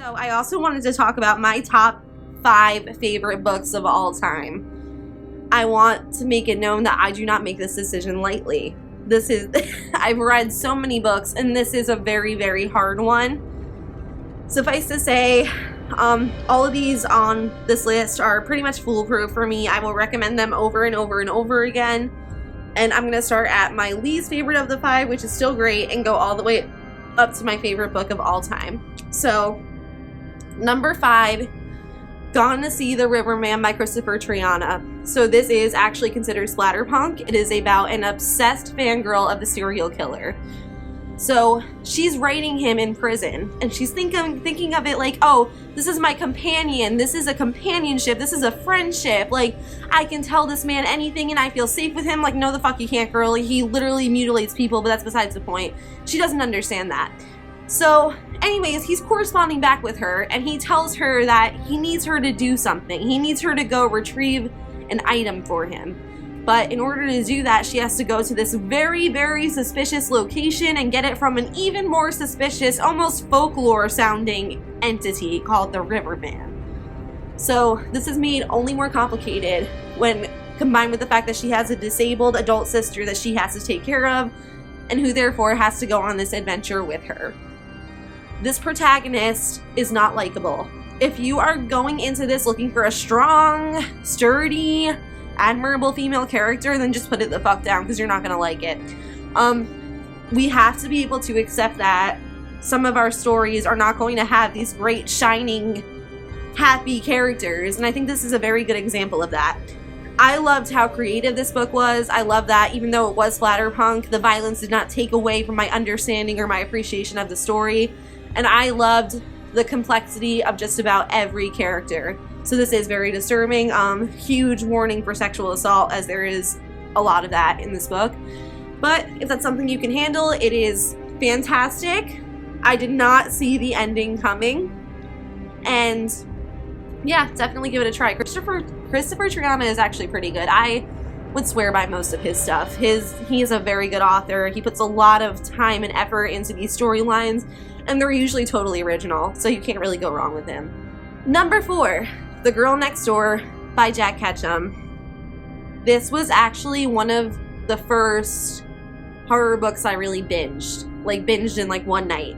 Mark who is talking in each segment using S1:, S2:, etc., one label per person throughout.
S1: So I also wanted to talk about my top 5 favorite books of all time. I want to make it known that I do not make this decision lightly. This is, I've read so many books, and this is a very, very hard one. Suffice to say, all of these on this list are pretty much foolproof for me. I will recommend them over and over and over again. And I'm going to start at my least favorite of the 5, which is still great, and go all the way up to my favorite book of all time. So, number 5, Gone to See the Riverman by Christopher Triana. So this is actually considered splatterpunk. It is about an obsessed fangirl of the serial killer. So she's writing him in prison, and she's thinking of it like, oh, this is my companion. This is a companionship. This is a friendship. Like, I can tell this man anything and I feel safe with him. Like, no, the fuck you can't, girl. He literally mutilates people, but that's besides the point. She doesn't understand that. So anyways, he's corresponding back with her, and he tells her that he needs her to do something. He needs her to go retrieve an item for him. But in order to do that, she has to go to this very, very suspicious location and get it from an even more suspicious, almost folklore-sounding entity called the Riverman. So this is made only more complicated when combined with the fact that she has a disabled adult sister that she has to take care of, and who therefore has to go on this adventure with her. This protagonist is not likable. If you are going into this looking for a strong, sturdy, admirable female character, then just put it the fuck down, because you're not gonna like it. We have to be able to accept that some of our stories are not going to have these great, shining, happy characters, and I think this is a very good example of that. I loved how creative this book was. I love that even though it was splatterpunk, the violence did not take away from my understanding or my appreciation of the story. And I loved the complexity of just about every character. So this is very disturbing. Huge warning for sexual assault, as there is a lot of that in this book. But if that's something you can handle, it is fantastic. I did not see the ending coming. And yeah, definitely give it a try. Christopher Triana is actually pretty good. I would swear by most of his stuff. He is a very good author. He puts a lot of time and effort into these storylines, and they're usually totally original, so you can't really go wrong with him. Number 4, The Girl Next Door by Jack Ketchum. This was actually one of the first horror books I really binged in like one night.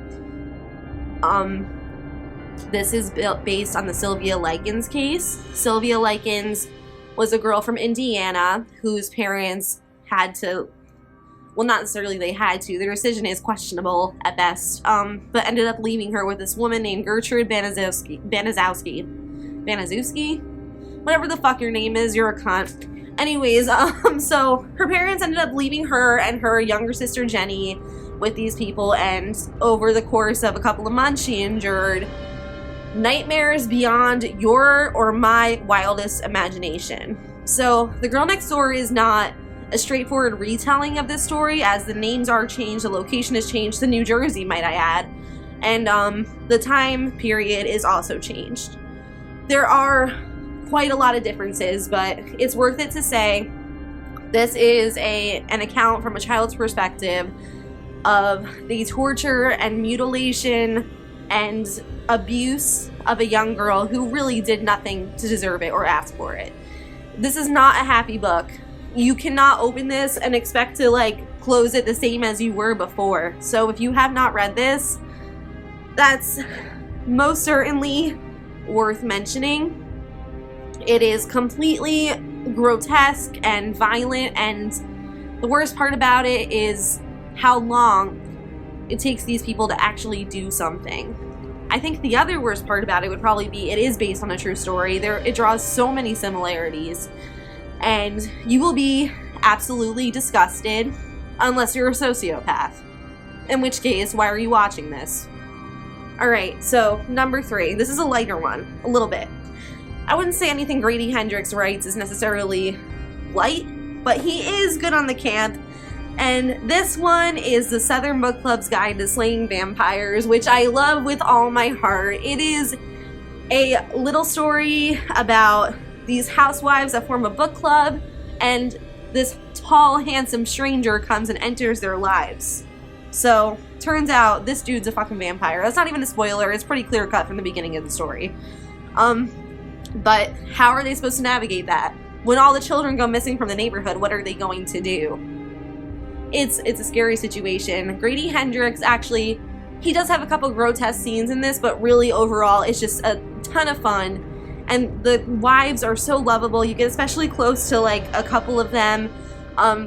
S1: This is based on the Sylvia Likens case. Sylvia Likens was a girl from Indiana whose parents had to, well, not necessarily they had to, their decision is questionable at best, but ended up leaving her with this woman named Gertrude Banaszewski? Whatever the fuck your name is, you're a cunt. Anyways, so her parents ended up leaving her and her younger sister Jenny with these people, and over the course of a couple of months, she endured nightmares beyond your or my wildest imagination. So The Girl Next Door is not a straightforward retelling of this story, as the names are changed, the location is changed to New Jersey, might I add, and the time period is also changed. There are quite a lot of differences, but it's worth it to say this is an account from a child's perspective of the torture and mutilation and abuse of a young girl who really did nothing to deserve it or ask for it. This is not a happy book. You cannot open this and expect to like close it the same as you were before. So if you have not read this, that's most certainly worth mentioning. It is completely grotesque and violent, and the worst part about it is how long it takes these people to actually do something. I think the other worst part about it would probably be it is based on a true story. It draws so many similarities, and you will be absolutely disgusted unless you're a sociopath. In which case, why are you watching this? Alright, so number 3. This is a lighter one, a little bit. I wouldn't say anything Grady Hendrix writes is necessarily light, but he is good on the camp. And this one is the Southern Book Club's Guide to Slaying Vampires, which I love with all my heart. It is a little story about these housewives that form a book club, and this tall, handsome stranger comes and enters their lives. So, turns out this dude's a fucking vampire. That's not even a spoiler. It's pretty clear cut from the beginning of the story. But how are they supposed to navigate that? When all the children go missing from the neighborhood, what are they going to do? It's a scary situation. Grady Hendrix, actually, he does have a couple grotesque scenes in this, but really overall, it's just a ton of fun. And the wives are so lovable. You get especially close to, like, a couple of them.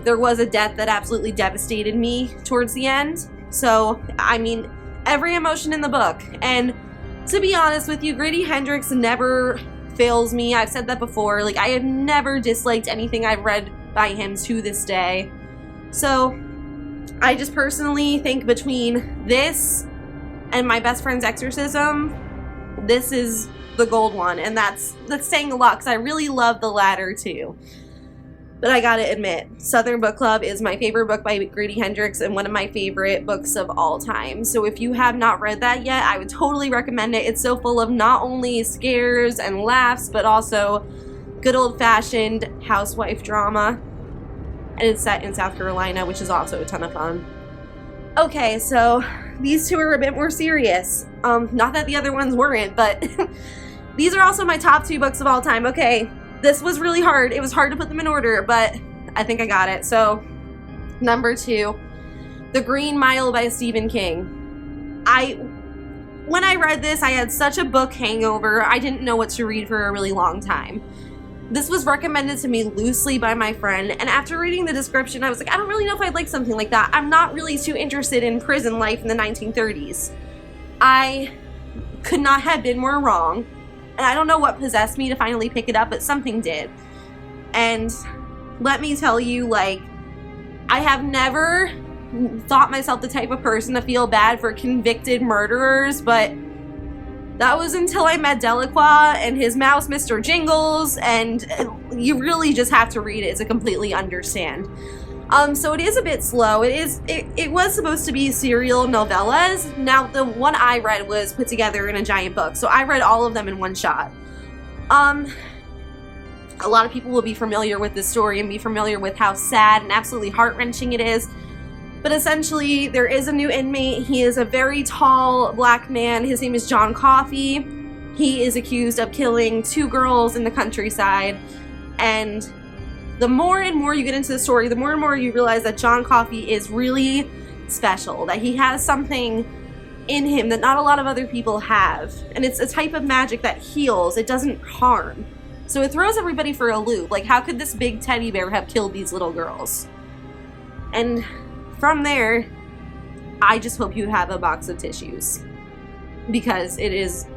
S1: There was a death that absolutely devastated me towards the end. So, I mean, every emotion in the book. And to be honest with you, Grady Hendrix never fails me. I've said that before. Like, I have never disliked anything I've read by him to this day. So, I just personally think between this and My Best Friend's Exorcism, this is the gold one. And that's saying a lot, because I really love the latter too. But I gotta admit, Southern Book Club is my favorite book by Grady Hendrix and one of my favorite books of all time. So if you have not read that yet, I would totally recommend it. It's so full of not only scares and laughs, but also good old-fashioned housewife drama. And it's set in South Carolina, which is also a ton of fun. Okay, so these two are a bit more serious. Not that the other ones weren't, but these are also my top 2 books of all time. Okay. This was really hard. It was hard to put them in order, but I think I got it. So, number 2, The Green Mile by Stephen King. When I read this, I had such a book hangover. I didn't know what to read for a really long time. This was recommended to me loosely by my friend, and after reading the description, I was like, I don't really know if I'd like something like that. I'm not really too interested in prison life in the 1930s. I could not have been more wrong. And I don't know what possessed me to finally pick it up, but something did. And let me tell you, like, I have never thought myself the type of person to feel bad for convicted murderers, but that was until I met Delacroix and his mouse, Mr. Jingles, and you really just have to read it to completely understand. So it is a bit slow. It was supposed to be serial novellas. Now, the one I read was put together in a giant book, so I read all of them in one shot. A lot of people will be familiar with this story and be familiar with how sad and absolutely heart-wrenching it is. But essentially, there is a new inmate. He is a very tall black man. His name is John Coffey. He is accused of killing 2 girls in the countryside, and the more and more you get into the story, the more and more you realize that John Coffey is really special, that he has something in him that not a lot of other people have. And it's a type of magic that heals, it doesn't harm. So it throws everybody for a loop. Like, how could this big teddy bear have killed these little girls? And from there, I just hope you have a box of tissues. Because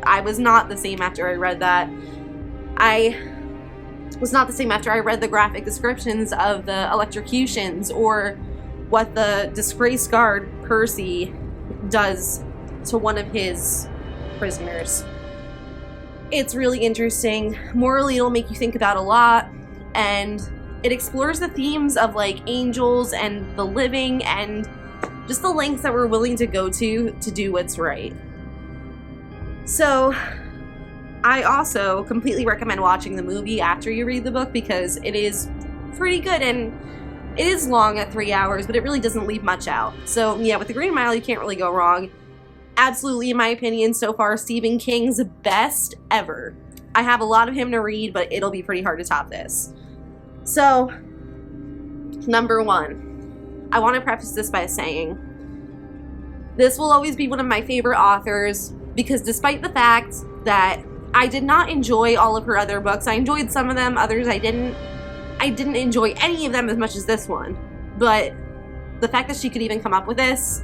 S1: I was not the same after I read that. I was not the same after I read the graphic descriptions of the electrocutions or what the disgrace guard Percy does to one of his prisoners. It's really interesting. Morally, it'll make you think about a lot, and it explores the themes of, like, angels and the living and just the lengths that we're willing to go to do what's right. So, I also completely recommend watching the movie after you read the book, because it is pretty good, and it is long at 3 hours, but it really doesn't leave much out. So yeah, with The Green Mile, you can't really go wrong. Absolutely, in my opinion, so far, Stephen King's best ever. I have a lot of him to read, but it'll be pretty hard to top this. So, number 1. I want to preface this by saying, this will always be one of my favorite authors, because despite the fact that I did not enjoy all of her other books. I enjoyed some of them, others I didn't. I didn't enjoy any of them as much as this one. But the fact that she could even come up with this,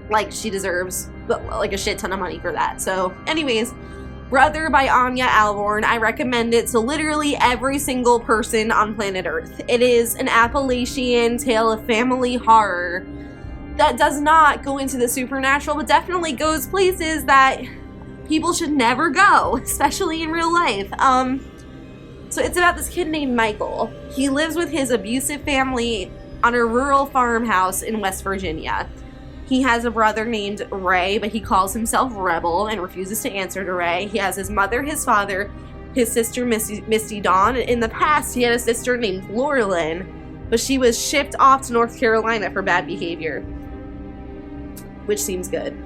S1: like, she deserves, like, a shit ton of money for that. So, anyways, Brother by Anya Alborn. I recommend it to literally every single person on planet Earth. It is an Appalachian tale of family horror that does not go into the supernatural, but definitely goes places that people should never go, especially in real life. So it's about this kid named Michael. He lives with his abusive family on a rural farmhouse in West Virginia. He has a brother named Ray, but he calls himself Rebel and refuses to answer to Ray. He has his mother, his father, his sister Misty Dawn. In the past, he had a sister named Laurelyn, but she was shipped off to North Carolina for bad behavior. which seems good.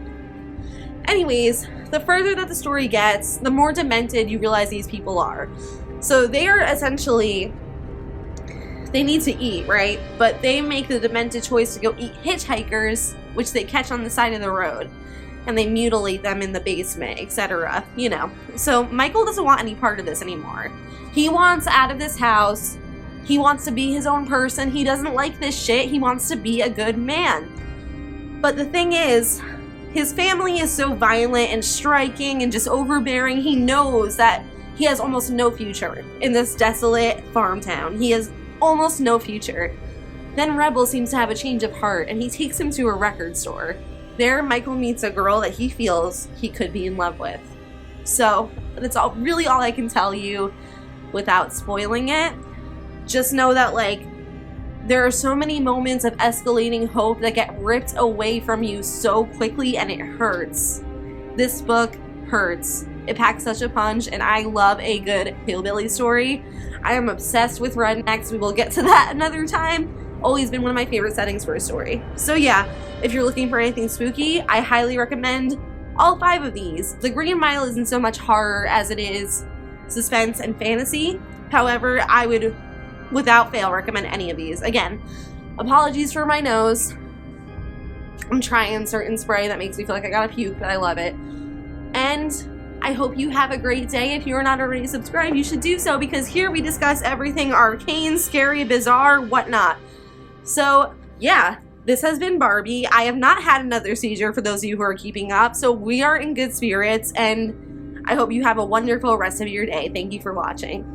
S1: Anyways, the further that the story gets, the more demented you realize these people are. So they are essentially, they need to eat, right? But they make the demented choice to go eat hitchhikers, which they catch on the side of the road. And they mutilate them in the basement, etc. You know. So Michael doesn't want any part of this anymore. He wants out of this house. He wants to be his own person. He doesn't like this shit. He wants to be a good man. But the thing is, his family is so violent and striking and just overbearing. He knows that he has almost no future in this desolate farm town. He has almost no future. Then Rebel seems to have a change of heart, and he takes him to a record store. There, Michael meets a girl that he feels he could be in love with. So, that's really all I can tell you without spoiling it. Just know that, like, there are so many moments of escalating hope that get ripped away from you so quickly, and it hurts. This book hurts. It packs such a punch, and I love a good hillbilly story. I am obsessed with rednecks. We will get to that another time. Always been one of my favorite settings for a story. So yeah, if you're looking for anything spooky, I highly recommend all 5 of these. The Green Mile isn't so much horror as it is suspense and fantasy. However, I would, without fail, recommend any of these. Again, apologies for my nose. I'm trying certain spray that makes me feel like I gotta puke, but I love it. And I hope you have a great day. If you are not already subscribed, you should do so, because here we discuss everything arcane, scary, bizarre, whatnot. So, yeah, this has been Barbie. I have not had another seizure, for those of you who are keeping up, so we are in good spirits, and I hope you have a wonderful rest of your day. Thank you for watching.